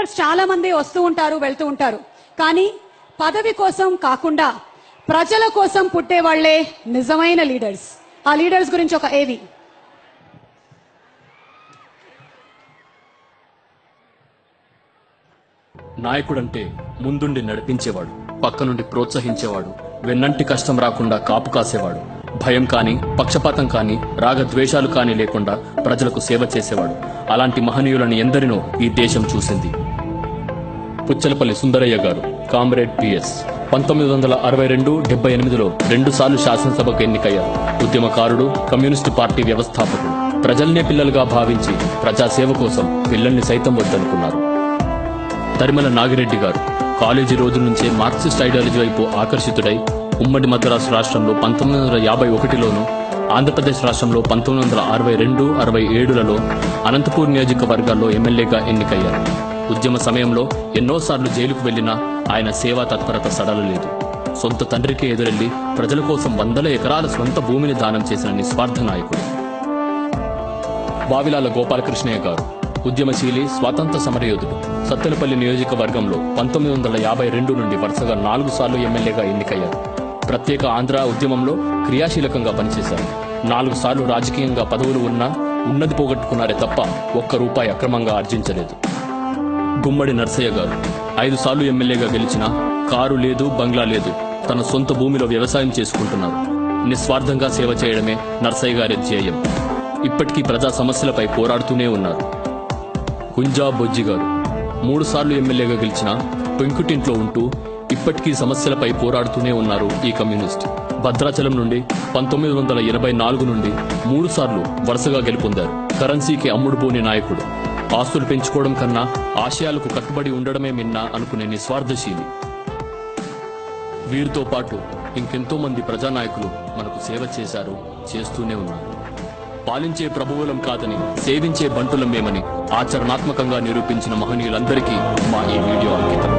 Leaders చాలా మంది వస్తూ ఉంటారు వెళ్తూ ఉంటారు, కానీ పదవి కోసం కాకుండా ప్రజల కోసం పుట్టే వాళ్లే నిజమైన లీడర్స్. ఆ లీడర్స్ గురించి ఒక ఏవి. నాయకుడంటే ముందుండి నడిపించేవాడు, పక్క నుండి ప్రోత్సహించేవాడు, వెన్నంటి కష్టం రాకుండా కాపు కాసేవాడు, భయం కాని పక్షపాతం కాని రాగద్వేషాలు కాని లేకుండా ప్రజలకు సేవ చేసేవాడు. అలాంటి మహనీయులను ఎందరినో ఈ దేశం చూసింది. పుచ్చలపల్లి సుందరయ్య గారు, కామ్రేడ్ పిఎస్, 1962-78లో 2 సార్లు శాసనసభకు ఎన్నికయ్యారు. ఉద్యమకారుడు, కమ్యూనిస్టు పార్టీ వ్యవస్థాపకుడు. ప్రజల్నే పిల్లలుగా భావించి ప్రజాసేవ కోసం పిల్లల్ని సైతం వద్దనుకున్నారు. తరిమల నాగిరెడ్డి గారు, కాలేజీ రోజుల నుంచే మార్క్సిస్ట్ ఐడియాలజీ వైపు ఆకర్షితుడై ఉమ్మడి మద్రాసు రాష్ట్రంలో 1951లోను, ఆంధ్రప్రదేశ్ రాష్ట్రంలో 1962-67లలో అనంతపూర్ నియోజకవర్గాల్లో ఎమ్మెల్యేగా ఎన్నికయ్యారు. ఉద్యమ సమయంలో ఎన్నోసార్లు జైలుకు వెళ్లినా ఆయన సేవా తత్పరత సడలలేదు. సొంత తండ్రికి ఎదురెళ్లి ప్రజల కోసం 100 ఎకరాల స్వంత భూమిని దానం చేసిన నిస్వార్థ నాయకుడు. వావిలాల గోపాలకృష్ణయ్య గారు, ఉద్యమశీలి, స్వాతంత్ర సమరయోధుడు. సత్తెనపల్లి నియోజకవర్గంలో 1952 నుండి వరుసగా 4 సార్లు ఎమ్మెల్యేగా ఎన్నికయ్యారు. ప్రత్యేక ఆంధ్ర ఉద్యమంలో క్రియాశీలకంగా పనిచేశారు. 4 సార్లు రాజకీయంగా పదవులు ఉన్నా ఉన్నది పోగొట్టుకున్నారే తప్ప ₹1 అక్రమంగా ఆర్జించలేదు. గుమ్మడి నర్సయ్య గారు, 5 సార్లు ఎమ్మెల్యేగా గెలిచినా కారు లేదు, బంగ్లా లేదు, తన సొంత భూమిలో వ్యవసాయం చేసుకుంటున్నారు. నిస్వార్థంగా సేవ చేయడమే నర్సయ్య గారి ధ్యేయం. ఇప్పటికీ ప్రజా సమస్యలపై పోరాడుతూనే ఉన్నారు. గుంజా బొజ్జి గారు, 3 సార్లు ఎమ్మెల్యేగా గెలిచినా పెంకుటింట్లో ఉంటూ ఇప్పటికీ సమస్యలపై పోరాడుతూనే ఉన్నారు ఈ కమ్యూనిస్ట్. భద్రాచలం నుండి 1984 నుండి 3 సార్లు వరుసగా గెలుపొందారు. కరెన్సీకి అమ్ముడుపోని నాయకుడు. ఆస్తులు పెంచుకోవడం కన్నా ఆశయాలకు కట్టుబడి ఉండడమే మిన్నా అనుకునే నిస్వార్థశీలి. వీరితో పాటు ఇంకెంతో మంది ప్రజానాయకులు మనకు సేవ చేశారు, చేస్తూనే ఉన్నారు. పాలించే ప్రభువులం కాదని సేవించే బంటులం మేమని ఆచరణాత్మకంగా నిరూపించిన మహనీయులందరికీ మా ఈ వీడియో అంకితం.